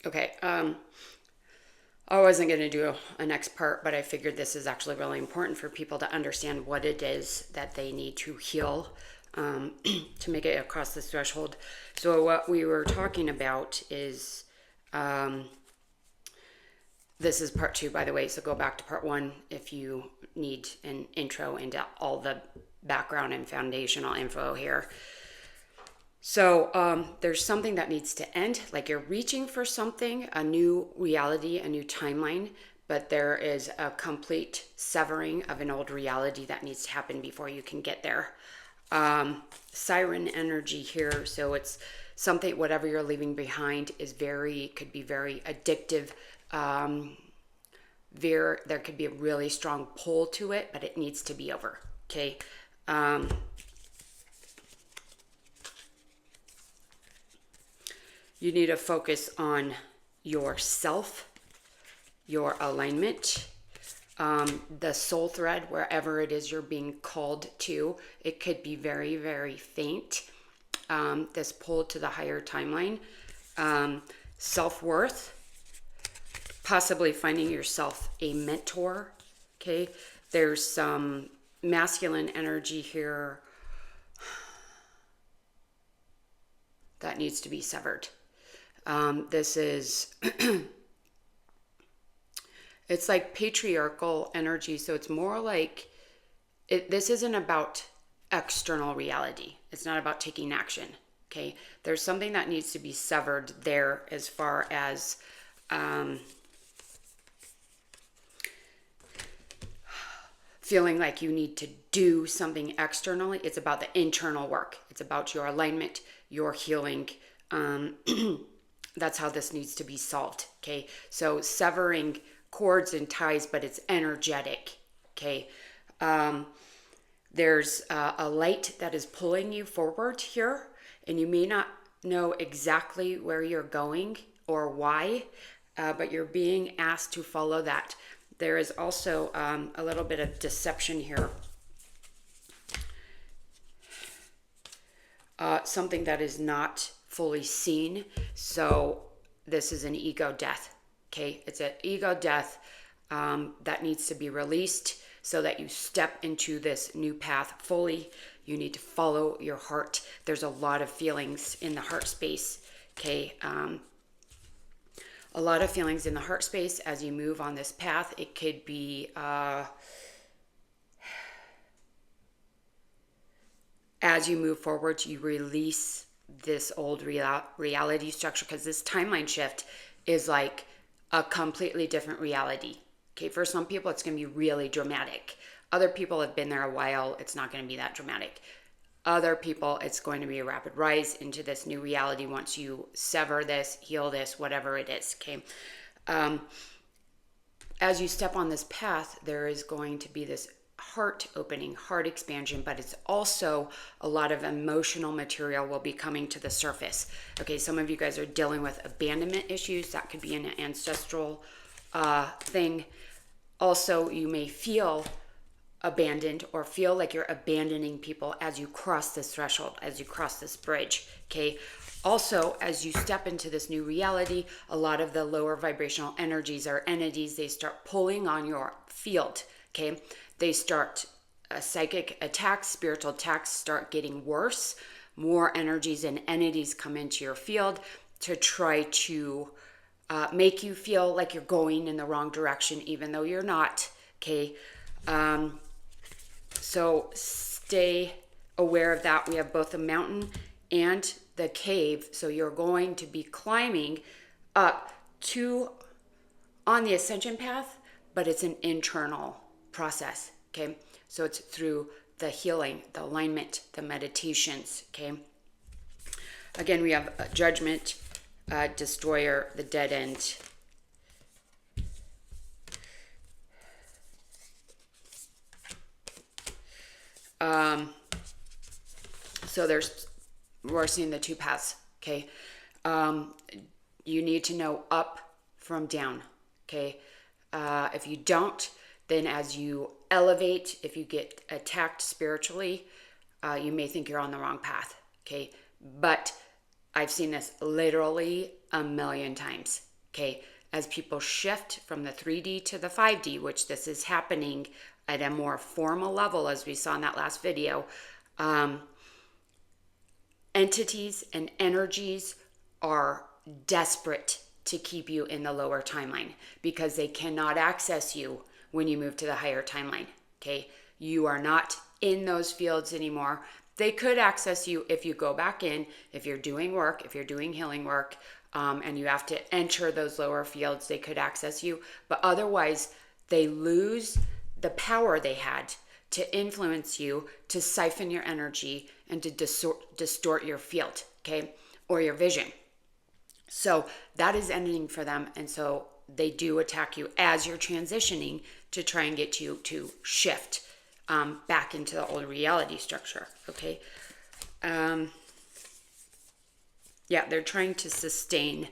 Okay. I wasn't going to do a next part, but I figured this is actually really important for people to understand what it is that they need to heal to make it across this threshold. So, what we were talking about is this is part two, by the way. So, go back to part one if you need an intro into all the background and foundational info here. So there's something that needs to end, like you're reaching for something, a new reality, a new timeline, but there is a complete severing of an old reality that needs to happen before you can get there. Siren energy here, so it's something, whatever you're leaving behind is could be very addictive. There could be a really strong pull to it, but it needs to be over, okay? You need to focus on yourself, your alignment, the soul thread, wherever it is you're being called to. It could be very, very faint, this pull to the higher timeline. Self-worth, possibly finding yourself a mentor, okay? There's some masculine energy here that needs to be severed. This is, it's like patriarchal energy. So it's more like, this isn't about external reality. It's not about taking action. Okay. There's something that needs to be severed there as far as, feeling like you need to do something externally. It's about the internal work. It's about your alignment, your healing. That's how this needs to be solved, okay? So severing cords and ties, but it's energetic, okay? There's a light that is pulling you forward here, and you may not know exactly where you're going or why, but you're being asked to follow that. There is also a little bit of deception here. Something that is not fully seen. So this is an ego death. Okay, it's an ego death that needs to be released so that you step into this new path fully. You need to follow your heart. There's a lot of feelings in the heart space. Okay, a lot of feelings in the heart space as you move on this path. It could be as you move forward, you release this old reality structure, because this timeline shift is like a completely different reality. Okay, for some people, it's going to be really dramatic. Other people have been there a while. It's not going to be that dramatic. Other people, it's going to be a rapid rise into this new reality once you sever this, heal this, whatever it is. Okay. As you step on this path, there is going to be this heart opening, heart expansion, but it's also a lot of emotional material will be coming to the surface. Okay, some of you guys are dealing with abandonment issues. That could be an ancestral thing. Also, you may feel abandoned or feel like you're abandoning people as you cross this threshold, as you cross this bridge. Okay. Also, as you step into this new reality, a lot of the lower vibrational energies or entities, they start pulling on your field. Okay. They start psychic attacks, spiritual attacks start getting worse. More energies and entities come into your field to try to make you feel like you're going in the wrong direction, even though you're not. Okay. So stay aware of that. We have both the mountain and the cave. So you're going to be climbing up on the ascension path, but it's an internal process. Okay. So it's through the healing, the alignment, the meditations. Okay. Again, we have judgment, destroyer, the dead end. So we're seeing the two paths. Okay. You need to know up from down. Okay. If you don't, then as you elevate, if you get attacked spiritually, you may think you're on the wrong path. Okay. But I've seen this literally a million times. okay? As people shift from the 3D to the 5D, which this is happening at a more formal level, as we saw in that last video, entities and energies are desperate to keep you in the lower timeline because they cannot access you when you move to the higher timeline, okay? You are not in those fields anymore. They could access you if you go back in, if you're doing work, if you're doing healing work, and you have to enter those lower fields, they could access you. But otherwise, they lose the power they had to influence you, to siphon your energy, and to distort your field, okay, or your vision. So that is ending for them. And so they do attack you as you're transitioning to try and get you to shift back into the old reality structure, okay? Yeah, they're trying to sustain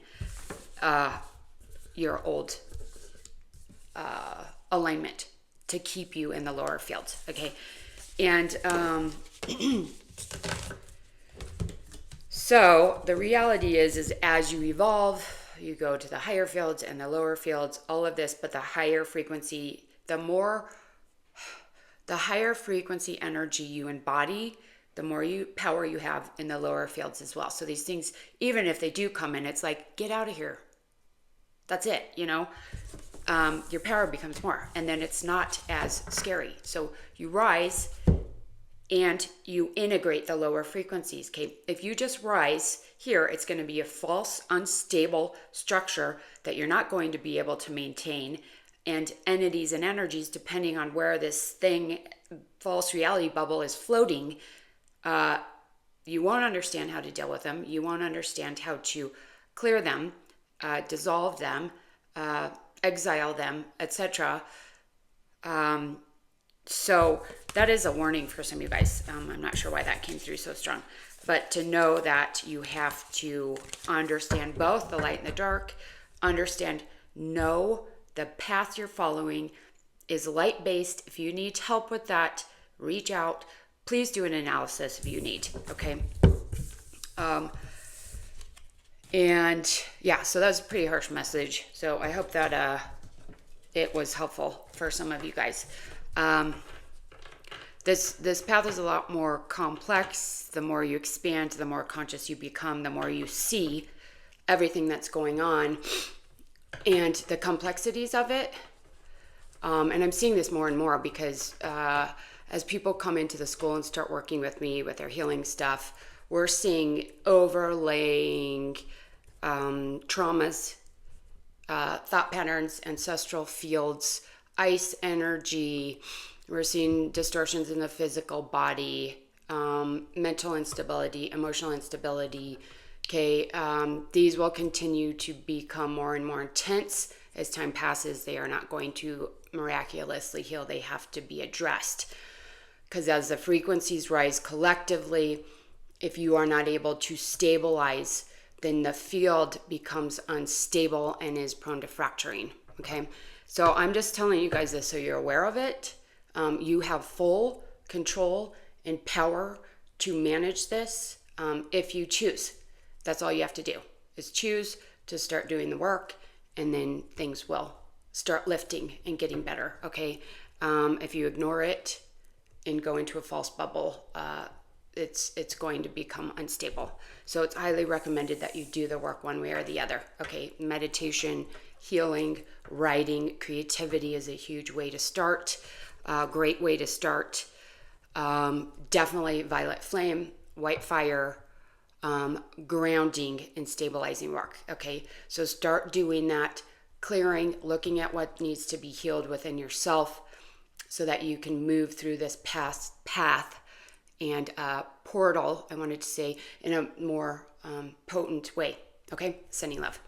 your old alignment to keep you in the lower fields, okay? And so the reality is as you evolve, you go to the higher fields and the lower fields, all of this, but the higher frequency, the higher frequency energy you embody, the more power you have in the lower fields as well. So these things, even if they do come in, it's like, get out of here. That's it, you know? Your power becomes more, and then it's not as scary. So you rise and you integrate the lower frequencies, okay? If you just rise here, it's going to be a false, unstable structure that you're not going to be able to maintain. And entities and energies, depending on where this thing, false reality bubble, is floating, you won't understand how to deal with them. You won't understand how to clear them, dissolve them, exile them, etc. So that is a warning for some of you guys. I'm not sure why that came through so strong. But to know that you have to understand both the light and the dark, know the path you're following is light-based. If you need help with that, reach out. Please do an analysis if you need, okay? And yeah, so that was a pretty harsh message. So I hope that it was helpful for some of you guys. This path is a lot more complex. The more you expand, the more conscious you become, the more you see everything that's going on and the complexities of it. And I'm seeing this more and more because as people come into the school and start working with me with their healing stuff, we're seeing overlaying traumas, thought patterns, ancestral fields, ice energy. We're seeing distortions in the physical body, mental instability, emotional instability. Okay, these will continue to become more and more intense as time passes. They are not going to miraculously heal. They have to be addressed. Because as the frequencies rise collectively, if you are not able to stabilize, then the field becomes unstable and is prone to fracturing. Okay, so I'm just telling you guys this so you're aware of it. You have full control and power to manage this if you choose. That's all you have to do is choose to start doing the work, and then things will start lifting and getting better, okay? If you ignore it and go into a false bubble, it's going to become unstable. So it's highly recommended that you do the work one way or the other, okay? Meditation, healing, writing, creativity is a huge way to start. Great way to start. Definitely violet flame, white fire, grounding and stabilizing work. Okay, so start doing that, clearing, looking at what needs to be healed within yourself so that you can move through this path and portal, I wanted to say, in a more potent way. Okay, sending love.